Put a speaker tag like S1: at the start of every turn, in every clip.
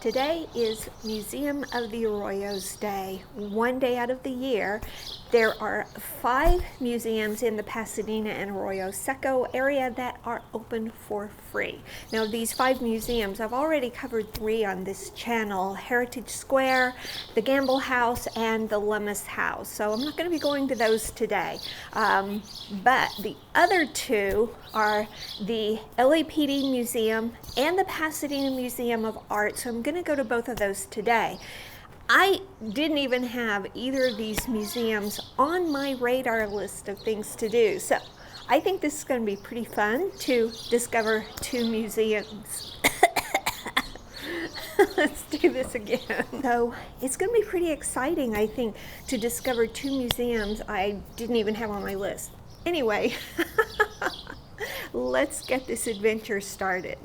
S1: Today is Museum of the Arroyos Day. One day out of the year, there are 5 museums in the Pasadena and Arroyo Seco area that are open for free. Now, these 5 museums, I've already covered 3 on this channel: Heritage Square, the Gamble House, and the Lummis House. So I'm not going to be going to those today. But the other 2 are the LAPD Museum and the Pasadena Museum of Art. So I'm going to go to both of those today. I didn't even have either of these museums on my radar list of things to do. So I think this is going to be pretty fun to discover 2 museums. Let's do this again. So it's going to be pretty exciting, I think, to discover 2 museums I didn't even have on my list. Anyway, let's get this adventure started.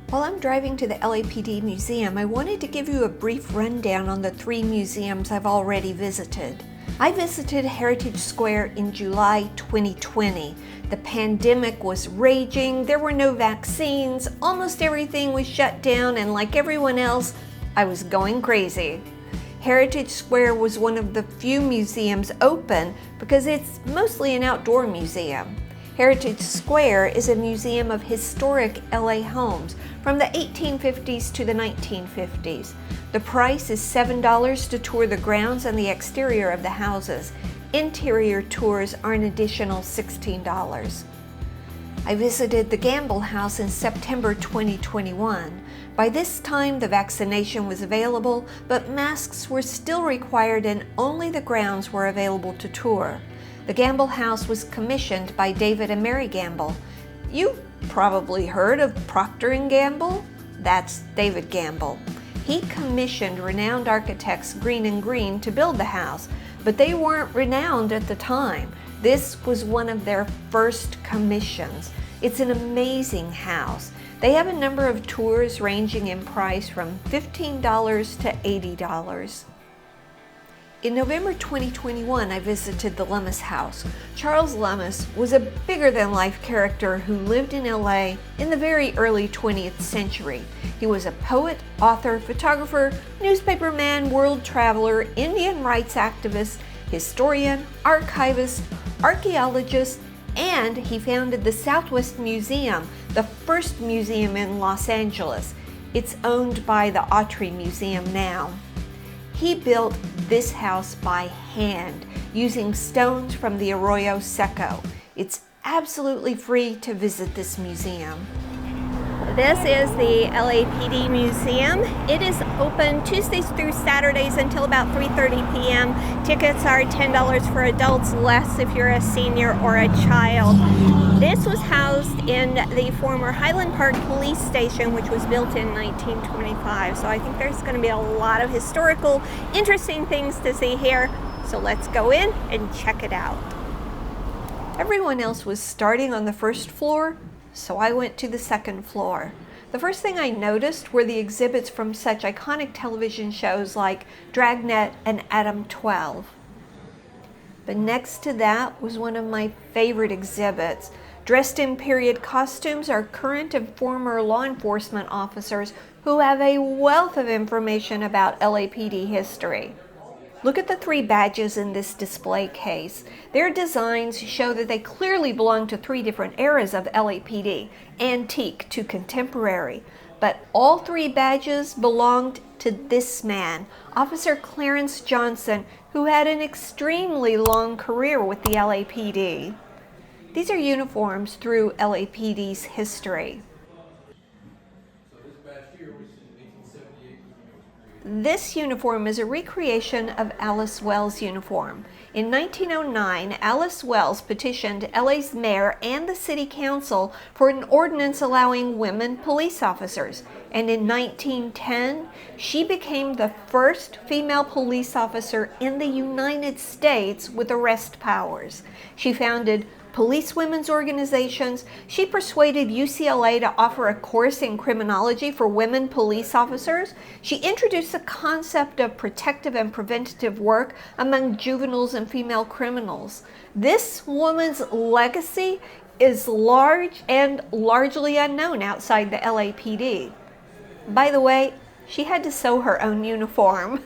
S1: While I'm driving to the LAPD Museum, I wanted to give you a brief rundown on the 3 museums I've already visited. I visited Heritage Square in July 2020. The pandemic was raging, there were no vaccines, almost everything was shut down, and like everyone else, I was going crazy. Heritage Square was one of the few museums open because it's mostly an outdoor museum. Heritage Square is a museum of historic LA homes from the 1850s to the 1950s. The price is $7 to tour the grounds and the exterior of the houses. Interior tours are an additional $16. I visited the Gamble House in September 2021. By this time, the vaccination was available, but masks were still required and only the grounds were available to tour. The Gamble House was commissioned by David and Mary Gamble. You've probably heard of Procter & Gamble? That's David Gamble. He commissioned renowned architects Green & Green to build the house, but they weren't renowned at the time. This was one of their first commissions. It's an amazing house. They have a number of tours ranging in price from $15 to $80. In November 2021, I visited the Lummis House. Charles Lummis was a bigger-than-life character who lived in LA in the very early 20th century. He was a poet, author, photographer, newspaperman, world traveler, Indian rights activist, historian, archivist, archaeologist, and he founded the Southwest Museum, the first museum in Los Angeles. It's owned by the Autry Museum now. He built this house by hand using stones from the Arroyo Seco. It's absolutely free to visit this museum. This is the LAPD Museum. It is open Tuesdays through Saturdays until about 3:30 p.m. Tickets are $10 for adults, less if you're a senior or a child. This was housed in the former Highland Park Police Station, which was built in 1925. So I think there's going to be a lot of historical, interesting things to see here. So let's go in and check it out. Everyone else was starting on the first floor, so I went to the second floor. The first thing I noticed were the exhibits from such iconic television shows like Dragnet and Adam 12. But next to that was one of my favorite exhibits. Dressed in period costumes are current and former law enforcement officers who have a wealth of information about LAPD history. Look at the 3 badges in this display case. Their designs show that they clearly belong to 3 different eras of LAPD, antique to contemporary. But all 3 badges belonged to this man, Officer Clarence Johnson, who had an extremely long career with the LAPD. These are uniforms through LAPD's history. This uniform is a recreation of Alice Wells' uniform. In 1909, Alice Wells petitioned LA's mayor and the city council for an ordinance allowing women police officers. And in 1910, she became the first female police officer in the United States with arrest powers. She founded police women's organizations. She persuaded UCLA to offer a course in criminology for women police officers. She introduced the concept of protective and preventative work among juveniles and female criminals. This woman's legacy is large and largely unknown outside the LAPD. By the way, She had to sew her own uniform.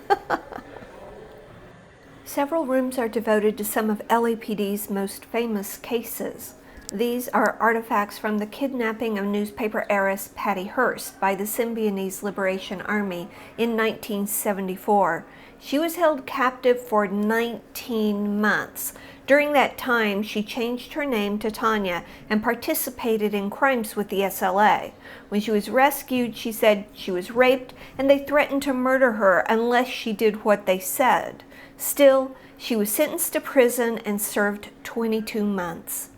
S1: Several rooms are devoted to some of LAPD's most famous cases. These are artifacts from the kidnapping of newspaper heiress Patty Hearst by the Symbionese Liberation Army in 1974. She was held captive for 19 months. During that time, she changed her name to Tanya and participated in crimes with the SLA. When she was rescued, she said she was raped and they threatened to murder her unless she did what they said. Still, she was sentenced to prison and served 22 months.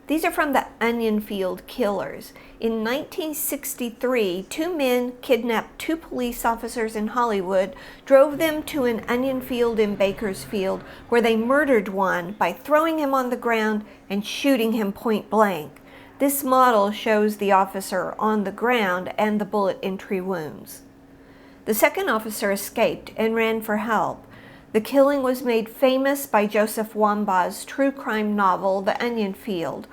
S1: These are from the Onion Field Killers. In 1963, two men kidnapped two police officers in Hollywood, drove them to an onion field in Bakersfield, where they murdered one by throwing him on the ground and shooting him point blank. This model shows the officer on the ground and the bullet entry wounds. The second officer escaped and ran for help. The killing was made famous by Joseph Wambaugh's true crime novel, The Onion Field.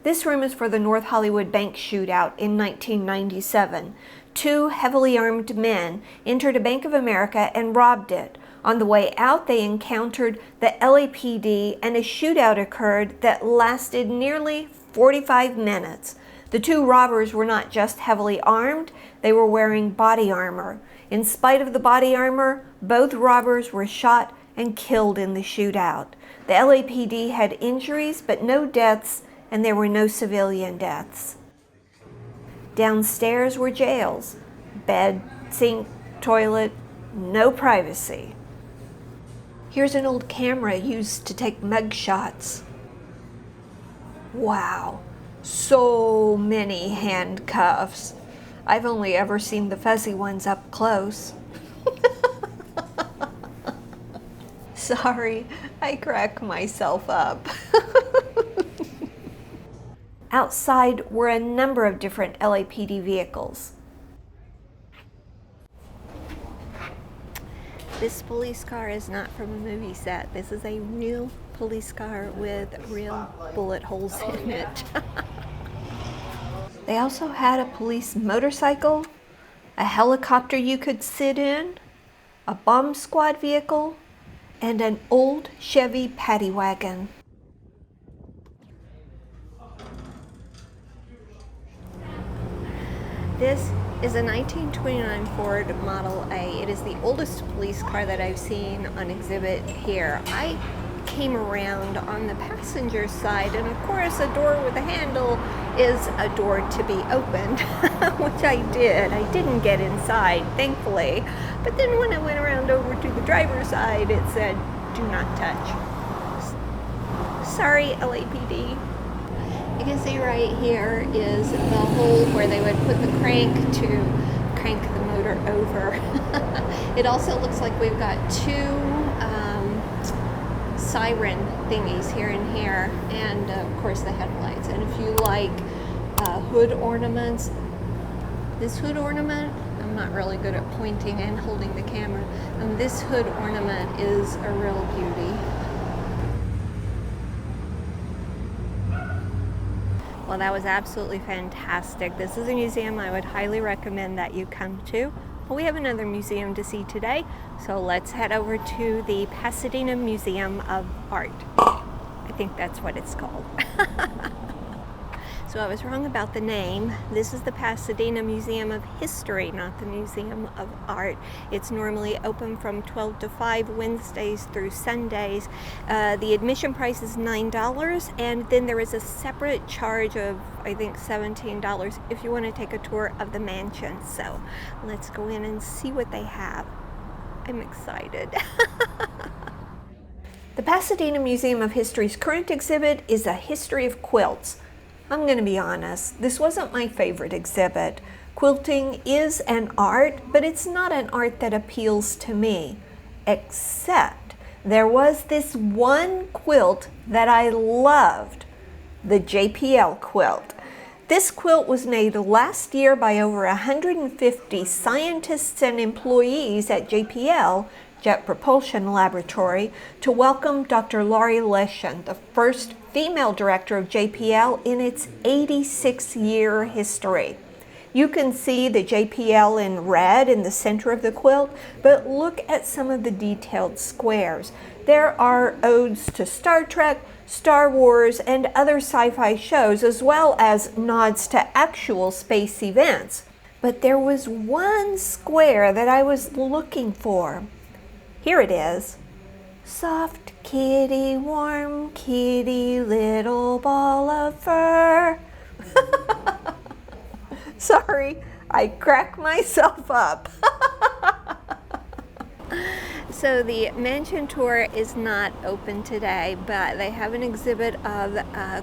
S1: This room is for the North Hollywood bank shootout in 1997. Two heavily armed men entered a Bank of America and robbed it. On the way out, they encountered the LAPD and a shootout occurred that lasted nearly 45 minutes. The two robbers were not just heavily armed, they were wearing body armor. In spite of the body armor, both robbers were shot and killed in the shootout. The LAPD had injuries but no deaths, and there were no civilian deaths. Downstairs were jails. Bed, sink, toilet, no privacy. Here's an old camera used to take mug shots. Wow, so many handcuffs. I've only ever seen the fuzzy ones up close. Sorry, I crack myself up. Outside were a number of different LAPD vehicles. This police car is not from a movie set. This is a real police car with real bullet holes in it. They also had a police motorcycle, a helicopter you could sit in, a bomb squad vehicle, and an old Chevy paddy wagon. This is a 1929 Ford Model A. It is the oldest police car that I've seen on exhibit here. I came around on the passenger side, and of course a door with a handle is a door to be opened, which I did. I didn't get inside, thankfully, but then when I went around over to the driver's side, it said, "Do not touch." Sorry, LAPD. You can see right here is the hole where they would put the crank to crank the motor over. It also looks like we've got two siren thingies here and here, and of course the headlights. And if you like hood ornaments, this hood ornament, I'm not really good at pointing and holding the camera, and this hood ornament is a real beauty. Well, that was absolutely fantastic. This is a museum I would highly recommend that you come to. Well, we have another museum to see today, so let's head over to the Pasadena Museum of Art. I think that's what it's called. So I was wrong about the name. This is the Pasadena Museum of History, not the Museum of Art. It's normally open from 12 to 5 Wednesdays through Sundays. The admission price is $9, and then there is a separate charge of, I think, $17 if you want to take a tour of the mansion. So let's go in and see what they have. I'm excited. The Pasadena Museum of History's current exhibit is a history of quilts. I'm going to be honest, this wasn't my favorite exhibit. Quilting is an art, but it's not an art that appeals to me. Except there was this one quilt that I loved, the JPL quilt. This quilt was made last year by over 150 scientists and employees at JPL, Jet Propulsion Laboratory, to welcome Dr. Laurie Leshan, the first female director of JPL in its 86-year history. You can see the JPL in red in the center of the quilt, but look at some of the detailed squares. There are odes to Star Trek, Star Wars, and other sci-fi shows, as well as nods to actual space events. But there was one square that I was looking for. Here it is. Soft kitty, warm kitty, little ball of fur. Sorry, I crack myself up. So the mansion tour is not open today, but they have an exhibit of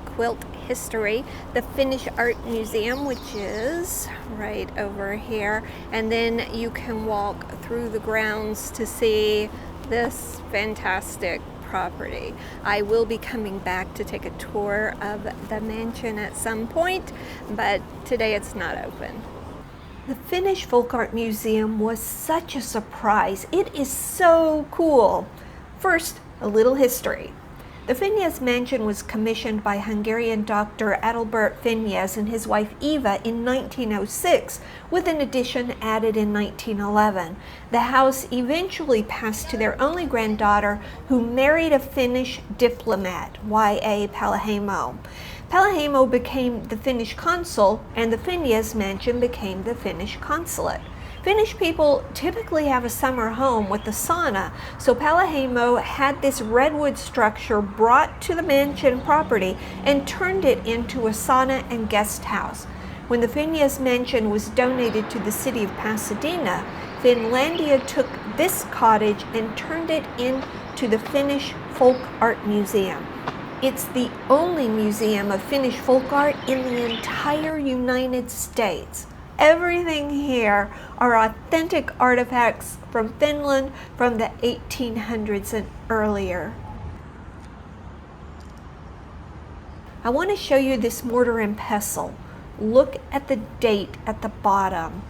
S1: quilt history, the Finnish Art Museum, which is right over here, and then you can walk through the grounds to see this fantastic property. I will be coming back to take a tour of the mansion at some point, but today it's not open. The Finnish Folk Art Museum was such a surprise. It is so cool. First, a little history. The Finjes mansion was commissioned by Hungarian doctor Adalbert Finjes and his wife Eva in 1906, with an addition added in 1911. The house eventually passed to their only granddaughter, who married a Finnish diplomat, Y.A. Palaheimo. Palaheimo became the Finnish consul, and the Finjes mansion became the Finnish consulate. Finnish people typically have a summer home with a sauna, so Palaheimo had this redwood structure brought to the mansion property and turned it into a sauna and guest house. When the Finjes mansion was donated to the city of Pasadena, Finlandia took this cottage and turned it into the Finnish Folk Art Museum. It's the only museum of Finnish folk art in the entire United States. Everything here are authentic artifacts from Finland from the 1800s and earlier. I want to show you this mortar and pestle. Look at the date at the bottom,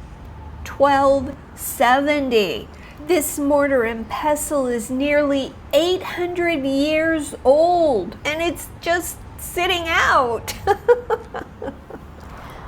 S1: 1270. This mortar and pestle is nearly 800 years old, and it's just sitting out.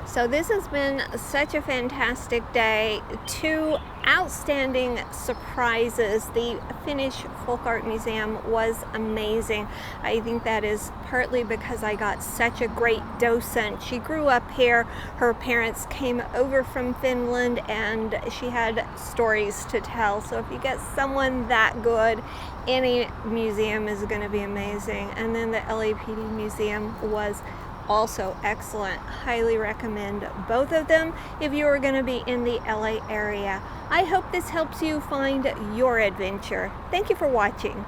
S1: So this has been such a fantastic day. Two outstanding surprises. The Finnish Folk Art Museum was amazing. I think that is partly because I got such a great docent. She grew up here. Her parents came over from Finland, and she had stories to tell. So if you get someone that good, any museum is going to be amazing. And then the LAPD Museum was also excellent. Highly recommend both of them if you are going to be in the LA area. I hope this helps you find your adventure. Thank you for watching.